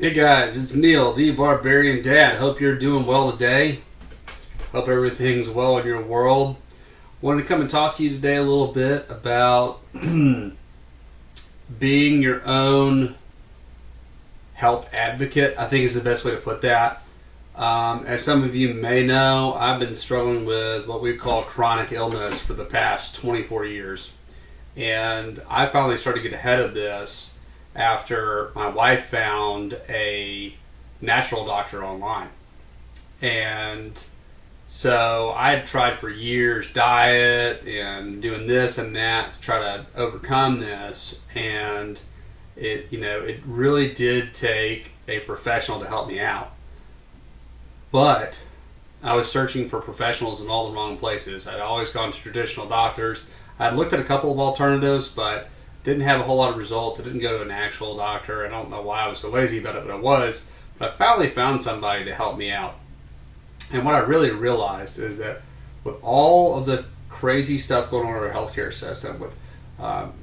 Hey guys, it's Neil, the Barbarian Dad. Hope you're doing well today. Hope everything's well in your world. Wanted to come and talk to you today a little bit about being your own health advocate. I think is the best way to put that. As some of you may know, I've been struggling with what we call chronic illness for the past 24 years. And I finally started to get ahead of this after my wife found a natural doctor online. And so I had tried for years diet and doing this and that to try to overcome this. And it really did take a professional to help me out. But I was searching for professionals in all the wrong places. I'd always gone to traditional doctors. I'd looked at a couple of alternatives, but didn't have a whole lot of results. I didn't go to an actual doctor. I don't know why I was so lazy about it, but I was. But I finally found somebody to help me out. And what I really realized is that with all of the crazy stuff going on in our healthcare system, with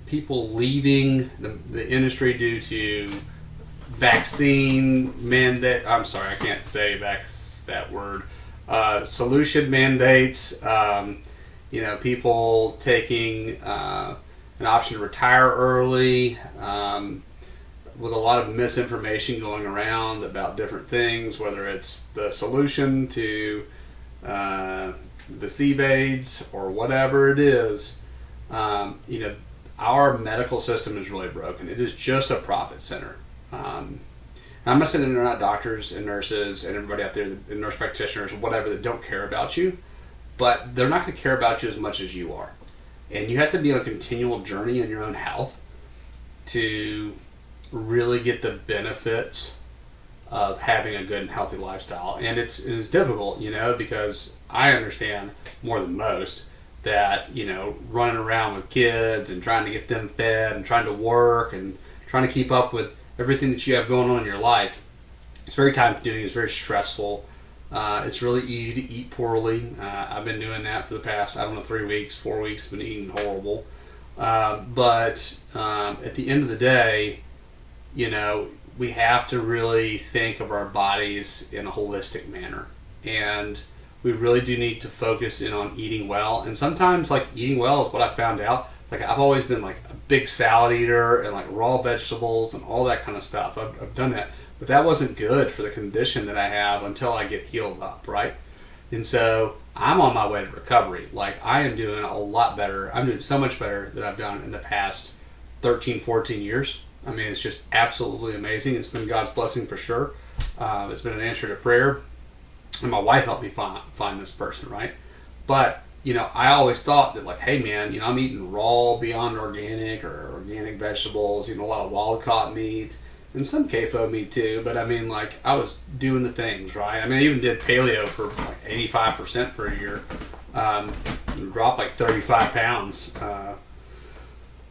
people leaving the industry due to vaccine mandate, I'm sorry, I can't say that word, solution mandates, people taking an option to retire early, with a lot of misinformation going around about different things, whether it's the solution to the CVAIDs or whatever it is. Our medical system is really broken. It is just a profit center. I'm not saying that they're not doctors and nurses and everybody out there, and nurse practitioners or whatever, that don't care about you, but they're not going to care about you as much as you are. And you have to be on a continual journey in your own health to really get the benefits of having a good and healthy lifestyle. And it's difficult, because I understand more than most that, running around with kids and trying to get them fed and trying to work and trying to keep up with everything that you have going on in your life, it's very time consuming, it's very stressful. It's really easy to eat poorly. I've been doing that for the past, 3 weeks, 4 weeks, been eating horrible. But at the end of the day, we have to really think of our bodies in a holistic manner. And we really do need to focus in on eating well. And sometimes, eating well is what I found out. It's I've always been a big salad eater and raw vegetables and all that kind of stuff. I've done that. But that wasn't good for the condition that I have until I get healed up, right? And so I'm on my way to recovery. I am doing a lot better. I'm doing so much better than I've done in the past 13, 14 years. I mean, it's just absolutely amazing. It's been God's blessing for sure. It's been an answer to prayer. And my wife helped me find this person, right? But, I always thought that hey man, I'm eating raw beyond organic or organic vegetables, eating a lot of wild caught meat and some CAFO meat too. But I mean, I was doing the things, right? I mean, I even did paleo for 85% for a year. Dropped 35 pounds.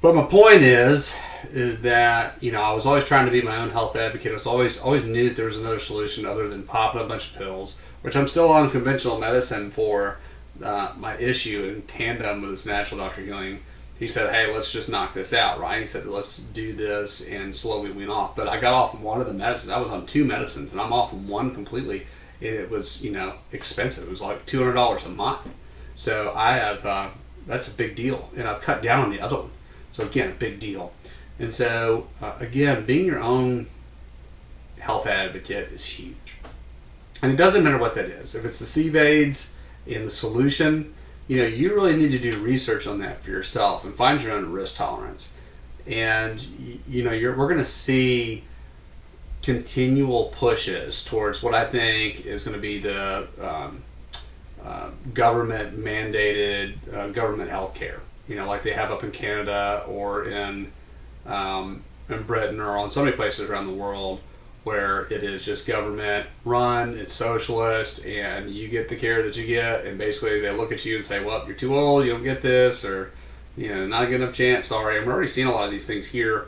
But my point is that, I was always trying to be my own health advocate. I was always knew that there was another solution other than popping a bunch of pills, which I'm still on conventional medicine for my issue in tandem with this natural doctor healing. He said, hey, let's just knock this out, right? He said, let's do this and slowly wean off. But I got off one of the medicines. I was on 2 medicines and I'm off one completely. And it was, expensive. It was $200 a month. So I have, that's a big deal. And I've cut down on the other one. So again, a big deal. And so, again, being your own health advocate is huge. And it doesn't matter what that is. If it's the CVAIDs and the solution, you really need to do research on that for yourself and find your own risk tolerance. And, we're going to see continual pushes towards what I think is going to be the government mandated government health care. Like they have up in Canada or in Britain or on so many places around the world where it is just government run, it's socialist, and you get the care that you get, and basically they look at you and say, well, you're too old, you don't get this, or, not a good enough chance, sorry. And we're already seeing a lot of these things here.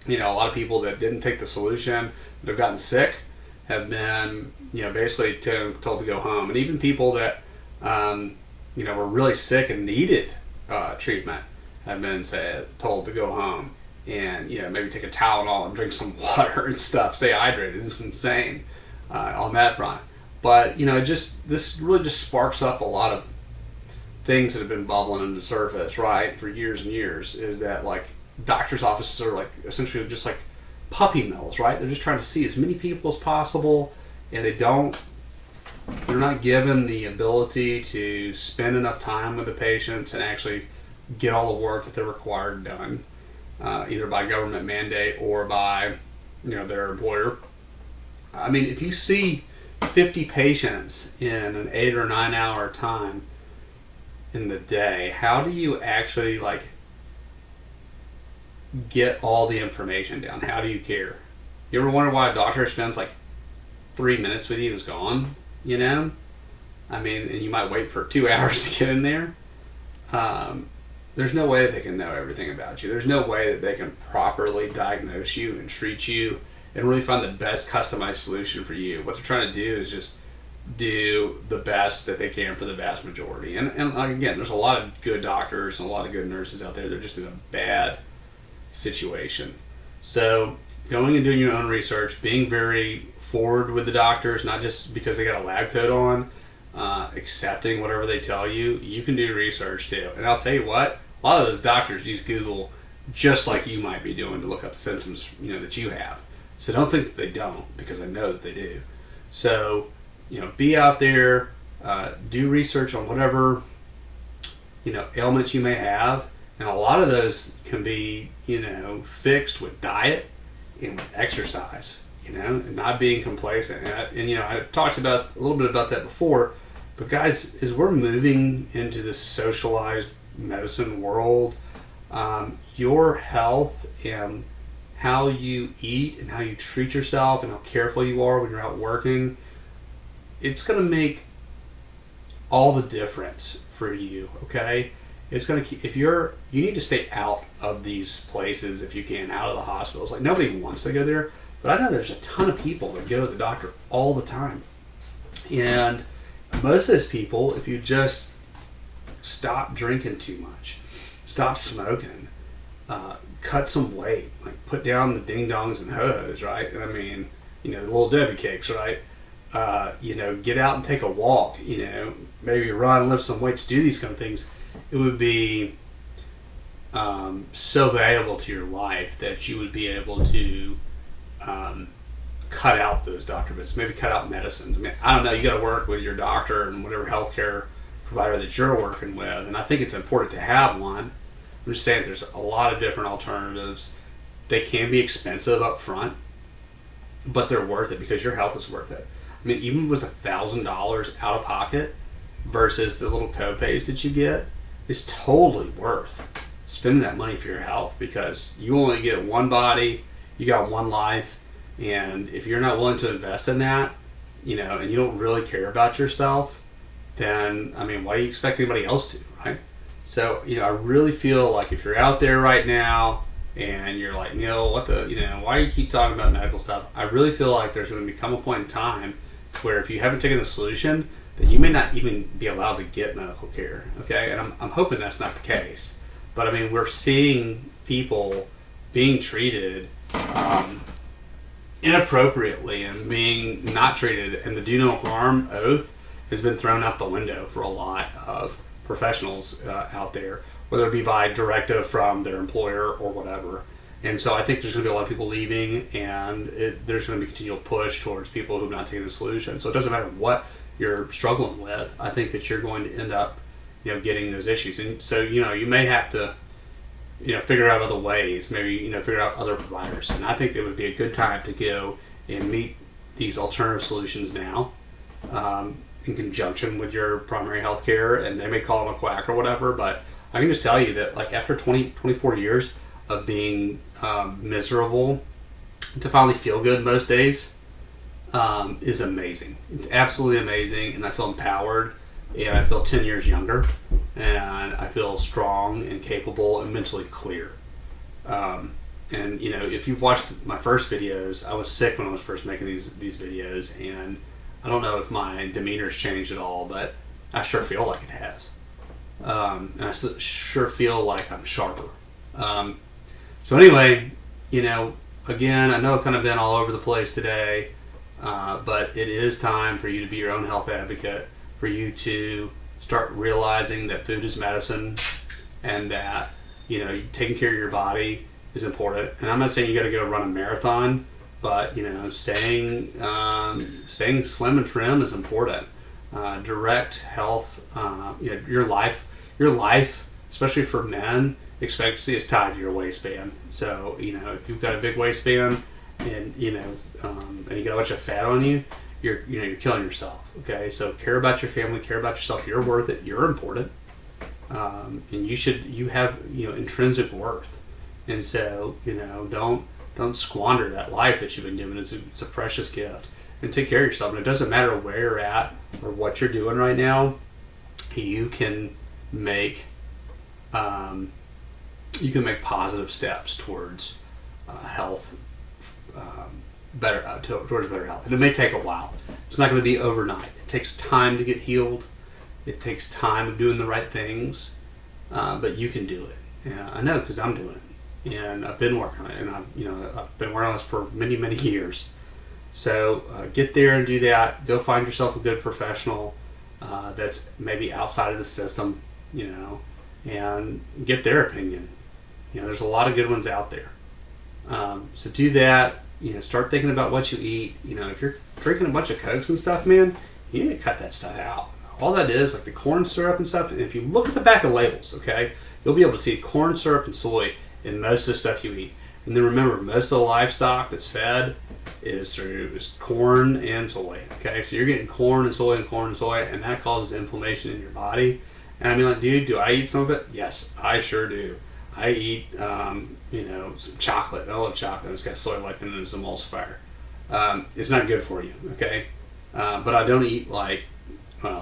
A lot of people that didn't take the solution, that have gotten sick, have been, basically told to go home. And even people that, were really sick and needed treatment have been told to go home. and maybe take a Tylenol and drink some water and stuff. Stay hydrated. It's insane on that front. But this really just sparks up a lot of things that have been bubbling under the surface, right, for years and years. Is that like doctors' offices are like essentially just like puppy mills, right? They're just trying to see as many people as possible, and they're not given the ability to spend enough time with the patients and actually get all the work that they're required done, either by government mandate or by their employer. I mean, if you see 50 patients in an 8 or 9 hour time in the day, how do you actually like get all the information down? How do you care? You ever wonder why a doctor spends like 3 minutes with you and is gone? I mean, and you might wait for 2 hours to get in there. There's no way that they can know everything about you. There's no way that they can properly diagnose you and treat you and really find the best customized solution for you. What they're trying to do is just do the best that they can for the vast majority. And again, there's a lot of good doctors and a lot of good nurses out there. They're just in a bad situation. So going and doing your own research, being very forward with the doctors, not just because they got a lab coat on, accepting whatever they tell you. You can do research too. And I'll tell you what, a lot of those doctors use Google just like you might be doing to look up symptoms that you have. So don't think that they don't, because I know that they do. So be out there, do research on whatever ailments you may have, and a lot of those can be fixed with diet and with exercise, and not being complacent. And I talked about a little bit about that before, but guys, as we're moving into this socialized medicine world, your health and how you eat and how you treat yourself and how careful you are when you're out working, it's going to make all the difference for you. Okay, it's going to you need to stay out of these places if you can, out of the hospitals. Like, nobody wants to go there, but I know there's a ton of people that go to the doctor all the time, and most of those people, if you just stop drinking too much, stop smoking, cut some weight, like put down the ding dongs and ho-hos, right? I mean, the little Debbie cakes, right? Get out and take a walk, maybe run, lift some weights, do these kind of things. It would be so valuable to your life that you would be able to cut out those doctor visits, maybe cut out medicines. I mean, I don't know, you got to work with your doctor and whatever healthcare provider that you're working with, and I think it's important to have one. I'm just saying there's a lot of different alternatives. They can be expensive up front, but they're worth it because your health is worth it. I mean, even with $1,000 out of pocket versus the little co-pays that you get, it's totally worth spending that money for your health, because you only get one body, you got one life, and if you're not willing to invest in that, and you don't really care about yourself, then, I mean, why do you expect anybody else to, right? So, I really feel like if you're out there right now and you're like, Neil, why do you keep talking about medical stuff? I really feel like there's going to become a point in time where if you haven't taken the solution, that you may not even be allowed to get medical care, okay? And I'm hoping that's not the case. But, I mean, we're seeing people being treated inappropriately and being not treated, and the do no harm oath has been thrown out the window for a lot of professionals out there, whether it be by directive from their employer or whatever. And so I think there's going to be a lot of people leaving, and there's going to be a continual push towards people who have not taken the solution. So it doesn't matter what you're struggling with. I think that you're going to end up, getting those issues. And so, you may have to, figure out other ways, maybe, figure out other providers. And I think it would be a good time to go and meet these alternative solutions now, in conjunction with your primary health care, and they may call them a quack or whatever, but I can just tell you that, like, after 24 years of being miserable, to finally feel good most days is amazing. It's absolutely amazing, and I feel empowered, and I feel 10 years younger, and I feel strong and capable and mentally clear. And if you've watched my first videos, I was sick when I was first making these videos, and I don't know if my demeanor's changed at all, but I sure feel like it has. And I sure feel like I'm sharper. So anyway, again, I know I've kind of been all over the place today, but it is time for you to be your own health advocate, for you to start realizing that food is medicine, and that taking care of your body is important. And I'm not saying you got to go run a marathon, but staying slim and trim is important. Direct health, your life, especially for men, expectancy is tied to your waistband. So if you've got a big waistband and you got a bunch of fat on you, you're killing yourself. Okay, so care about your family, care about yourself. You're worth it. You're important, and you have intrinsic worth. And so don't squander that life that you've been given. It's a precious gift. And take care of yourself. And it doesn't matter where you're at or what you're doing right now. You can make positive steps towards health, towards better health. And it may take a while. It's not going to be overnight. It takes time to get healed. It takes time of doing the right things, but you can do it. Yeah, I know because I'm doing it, and I've been working on it, and I've been working on this for many, many years. So get there and do that. Go find yourself a good professional that's maybe outside of the system, and get their opinion. There's a lot of good ones out there. So do that. Start thinking about what you eat. If you're drinking a bunch of Cokes and stuff, man, you need to cut that stuff out. All that is, like the corn syrup and stuff, and if you look at the back of labels, okay, you'll be able to see corn syrup and soy in most of the stuff you eat. And then remember, most of the livestock that's fed is through corn and soy. Okay, so you're getting corn and soy, and that causes inflammation in your body. And I mean, like, dude, do I eat some of it? Yes, I sure do. I eat, some chocolate. I love chocolate. It's got soy lecithin and it's an emulsifier. It's not good for you, okay? But I don't eat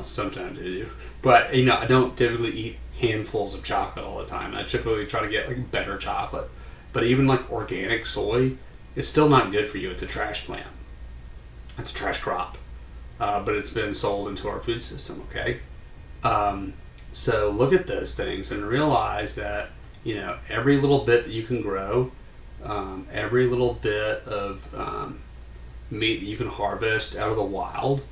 sometimes I do. But, I don't typically eat handfuls of chocolate all the time. I typically try to get, like, better chocolate. But even, like, organic soy, it's still not good for you. It's a trash plant. It's a trash crop. But it's been sold into our food system, okay? So look at those things and realize that, every little bit that you can grow, every little bit of meat that you can harvest out of the wild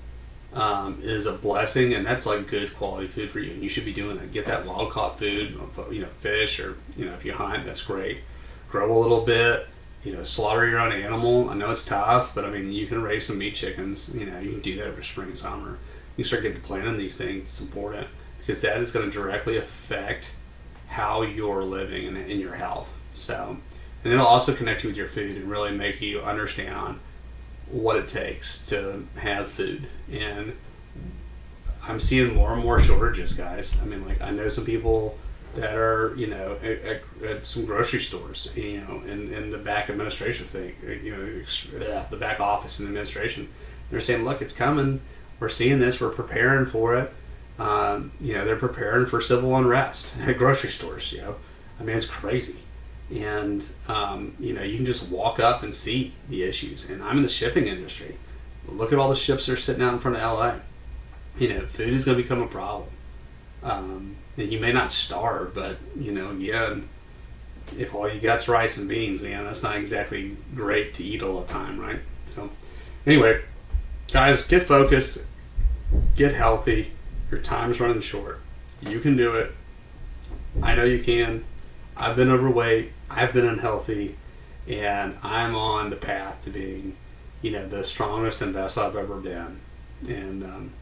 is a blessing, and that's like good quality food for you. And you should be doing that. Get that wild caught food, fish, or if you hunt, that's great. Grow a little bit. Slaughter your own animal. I know it's tough, but I mean, you can raise some meat chickens. You can do that over spring and summer. You start getting to planting these things. It's important because that is going to directly affect how you're living and in your health. So, and it'll also connect you with your food and really make you understand what it takes to have food. And I'm seeing more and more shortages, guys. I mean, like, I know some people that are, at some grocery stores, in the back administration thing, the back office and the administration. They're saying, look, it's coming. We're seeing this. We're preparing for it. They're preparing for civil unrest at grocery stores. I mean, it's crazy. And, you can just walk up and see the issues. And I'm in the shipping industry. Look at all the ships that are sitting out in front of LA. Food is going to become a problem. And you may not starve, but, again, if all you got's rice and beans, man, that's not exactly great to eat all the time, right? So, anyway, guys, get focused, get healthy. Your time's running short. You can do it. I know you can. I've been overweight. I've been unhealthy. And I'm on the path to being, the strongest and best I've ever been. And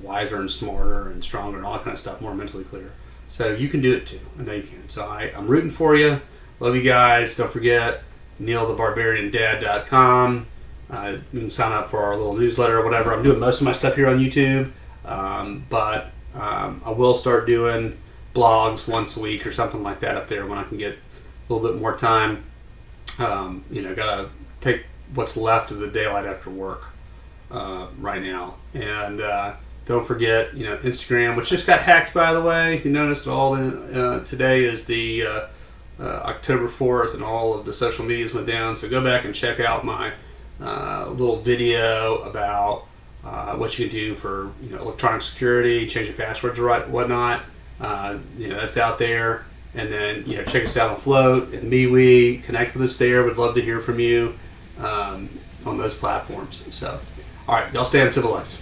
wiser and smarter and stronger and all that kind of stuff, more mentally clear. So you can do it too. I know you can. So I'm rooting for you. Love you guys. Don't forget, neilthebarbariandad.com. You can sign up for our little newsletter or whatever. I'm doing most of my stuff here on YouTube. But I will start doing blogs once a week or something like that up there when I can get a little bit more time. Gotta take what's left of the daylight after work right now. And don't forget, Instagram, which just got hacked, by the way. If you noticed, today is the October 4th, and all of the social medias went down. So go back and check out my little video about what you can do for electronic security, change your passwords or whatnot. That's out there. And then, check us out on Float and MeWe. Connect with us there. Would love to hear from you on those platforms. So, all right, y'all stay uncivilized.